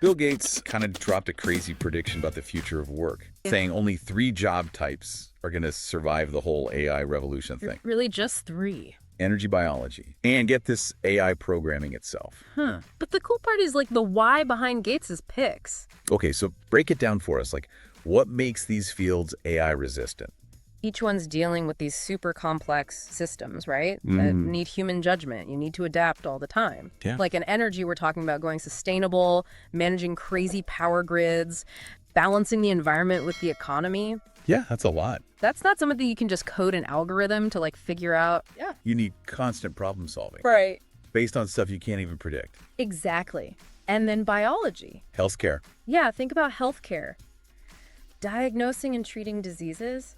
Bill Gates kind of dropped a crazy prediction about the future of work, saying only 3 job types are going to survive the whole AI revolution thing. Really, just 3? Energy biology. And get this, AI programming itself. But the cool part is, like, the why behind Gates's picks. Okay, so break it down for us. Like, what makes these fields AI resistant? Each one's dealing with these super complex systems, right? That need human judgment. You need to adapt all the time. Yeah. Like in energy, we're talking about going sustainable, managing crazy power grids, balancing the environment with the economy. Yeah, that's a lot. That's not something you can just code an algorithm to, like, figure out. Yeah. You need constant problem solving. Right. Based on stuff you can't even predict. Exactly. And then biology. Healthcare. Yeah, think about healthcare. Diagnosing and treating diseases.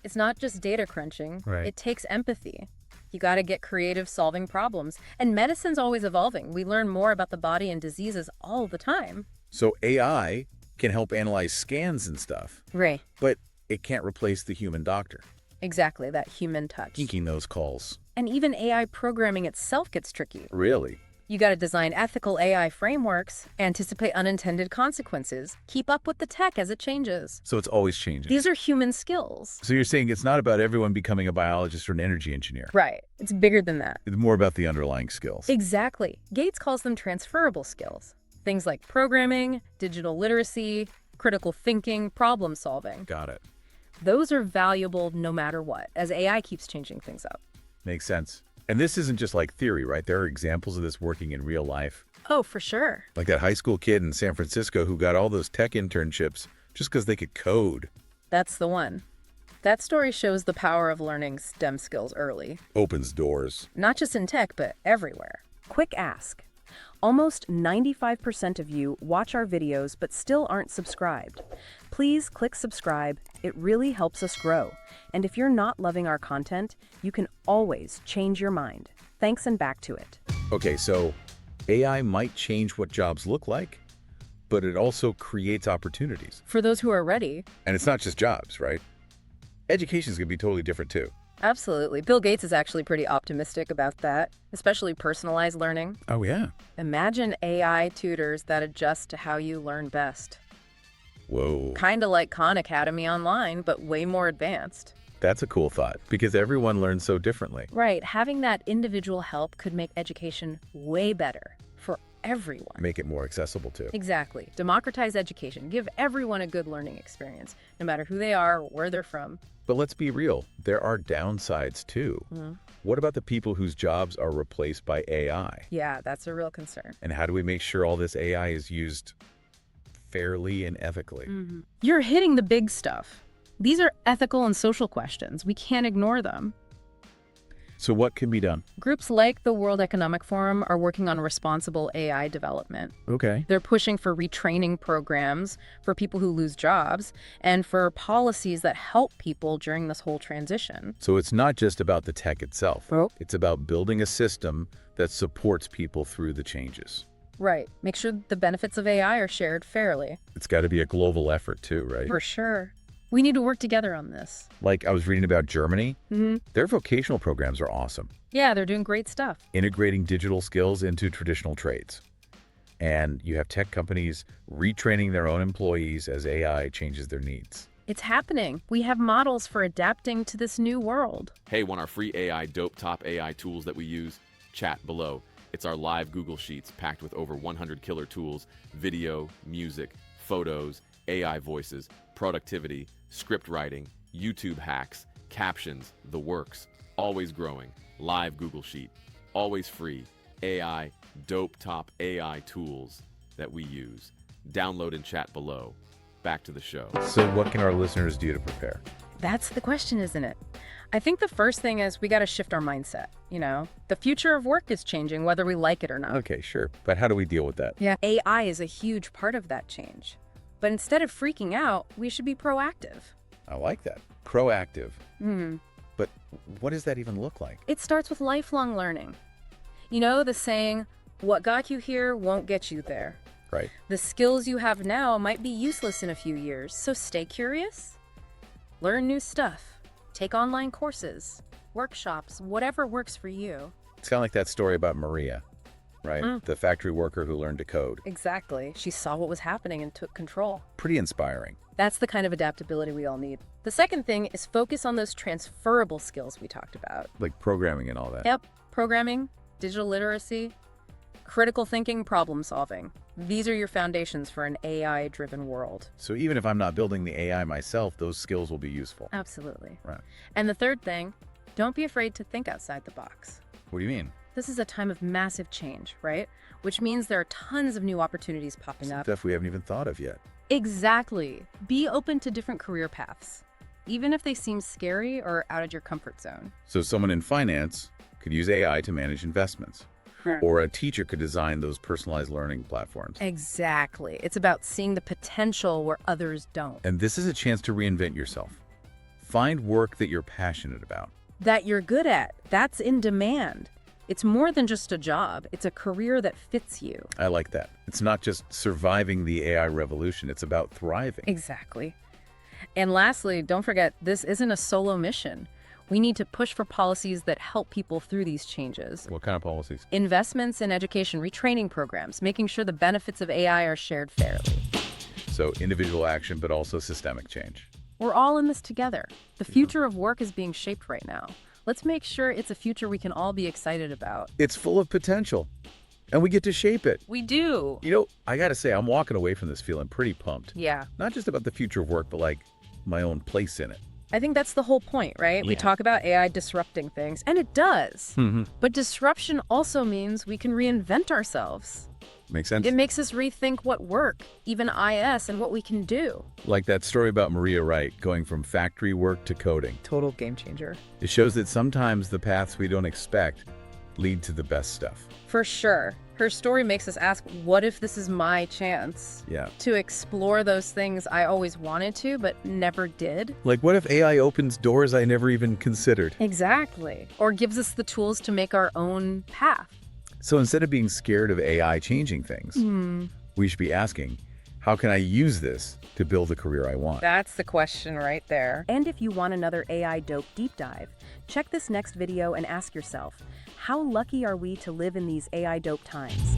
It's not just data crunching. Right. It takes empathy. You got to get creative solving problems. And medicine's always evolving. We learn more about the body and diseases all the time. So AI can help analyze scans and stuff, Right. but it can't replace the human doctor. Exactly, that human touch. Making those calls. And even AI programming itself gets tricky. Really? You got to design ethical AI frameworks, anticipate unintended consequences, keep up with the tech as it changes. So it's always changing. These are human skills. So you're saying it's not about everyone becoming a biologist or an energy engineer. Right. It's bigger than that. It's more about the underlying skills. Exactly. Gates calls them transferable skills. Things like programming, digital literacy, critical thinking, problem solving. Got it. Those are valuable no matter what, as AI keeps changing things up. Makes sense. And this isn't just like theory, right? There are examples of this working in real life. Oh, for sure. Like that high school kid in San Francisco who got all those tech internships just because they could code. That's the one. That story shows the power of learning STEM skills early. Opens doors. Not just in tech, but everywhere. Quick ask. Almost 95% of you watch our videos but still aren't subscribed. Please click subscribe. It really helps us grow. And if you're not loving our content, you can always change your mind. Thanks, and back to it. Okay, so AI might change what jobs look like, but it also creates opportunities. For those who are ready. And it's not just jobs, right? Education's gonna be totally different too. Absolutely. Bill Gates is actually pretty optimistic about that, especially personalized learning. Oh, yeah. Imagine AI tutors that adjust to how you learn best. Whoa. Kind of like Khan Academy online, but way more advanced. That's a cool thought, because everyone learns so differently. Right. Having that individual help could make education way better for everyone. Make it more accessible too. Exactly. Democratize education. Give everyone a good learning experience, no matter who they are or where they're from. But let's be real, there are downsides too. What about the people whose jobs are replaced by AI? Yeah, that's a real concern. And how do we make sure all this AI is used fairly and ethically? You're hitting the big stuff. These are ethical and social questions. We can't ignore them. So what can be done? Groups like the World Economic Forum are working on responsible AI development. Okay. They're pushing for retraining programs for people who lose jobs and for policies that help people during this whole transition. So it's not just about the tech itself. Oh. It's about building a system that supports people through the changes. Right. Make sure the benefits of AI are shared fairly. It's got to be a global effort too, right? For sure. We need to work together on this. Like I was reading about Germany. Their vocational programs are awesome. Yeah, they're doing great stuff. Integrating digital skills into traditional trades. And you have tech companies retraining their own employees as AI changes their needs. It's happening. We have models for adapting to this new world. Hey, want our free AI dope top AI tools that we use? Chat below. It's our live Google Sheets packed with over 100 killer tools, video, music, photos, AI voices, productivity, script writing, YouTube hacks, captions, the works. Always growing. Live Google Sheet. Always free. AI, dope top AI tools that we use. Download and chat below. Back to the show. So what can our listeners do to prepare? That's the question, isn't it? I think the first thing is we got to shift our mindset. You know, the future of work is changing whether we like it or not. Okay, sure. But how do we deal with that? Yeah, AI is a huge part of that change. But instead of freaking out, we should be proactive. I like that. Proactive. But what does that even look like? It starts with lifelong learning. You know, the saying, what got you here won't get you there. Right. The skills you have now might be useless in a few years, so stay curious. Learn new stuff. Take online courses, workshops, whatever works for you. It's kind of like that story about Maria. right? The factory worker who learned to code. Exactly. She saw what was happening and took control. Pretty inspiring. That's the kind of adaptability we all need. The second thing is focus on those transferable skills we talked about. Like programming and all that. Yep, programming, digital literacy, critical thinking, problem solving. These are your foundations for an AI-driven world. So even if I'm not building the AI myself, those skills will be useful. Absolutely. Right. And the third thing, don't be afraid to think outside the box. What do you mean? This is a time of massive change, right? Which means there are tons of new opportunities popping up. Stuff we haven't even thought of yet. Exactly. Be open to different career paths, even if they seem scary or out of your comfort zone. So someone in finance could use AI to manage investments. Or a teacher could design those personalized learning platforms. Exactly. It's about seeing the potential where others don't. And this is a chance to reinvent yourself. Find work that you're passionate about. That you're good at. That's in demand. It's more than just a job. It's a career that fits you. I like that. It's not just surviving the AI revolution. It's about thriving. Exactly. And lastly, don't forget, this isn't a solo mission. We need to push for policies that help people through these changes. What kind of policies? Investments in education, retraining programs, making sure the benefits of AI are shared fairly. So individual action, but also systemic change. We're all in this together. The future of work is being shaped right now. Let's make sure it's a future we can all be excited about. It's full of potential, and we get to shape it. We do. You know, I gotta say, I'm walking away from this feeling pretty pumped. Yeah. Not just about the future of work, but like my own place in it. I think that's the whole point, right? We talk about AI disrupting things, and it does. But disruption also means we can reinvent ourselves. Makes sense? It makes us rethink what work, even IS, and what we can do. Like that story about Maria Wright going from factory work to coding. Total game changer. It shows that sometimes the paths we don't expect lead to the best stuff. For sure. Her story makes us ask, what if this is my chance? Yeah. To explore those things I always wanted to, but never did? Like, what if AI opens doors I never even considered? Exactly. Or gives us the tools to make our own path. So instead of being scared of AI changing things, we should be asking, how can I use this to build the career I want? That's the question right there. And if you want another AI dope deep dive, check this next video and ask yourself, how lucky are we to live in these AI dope times?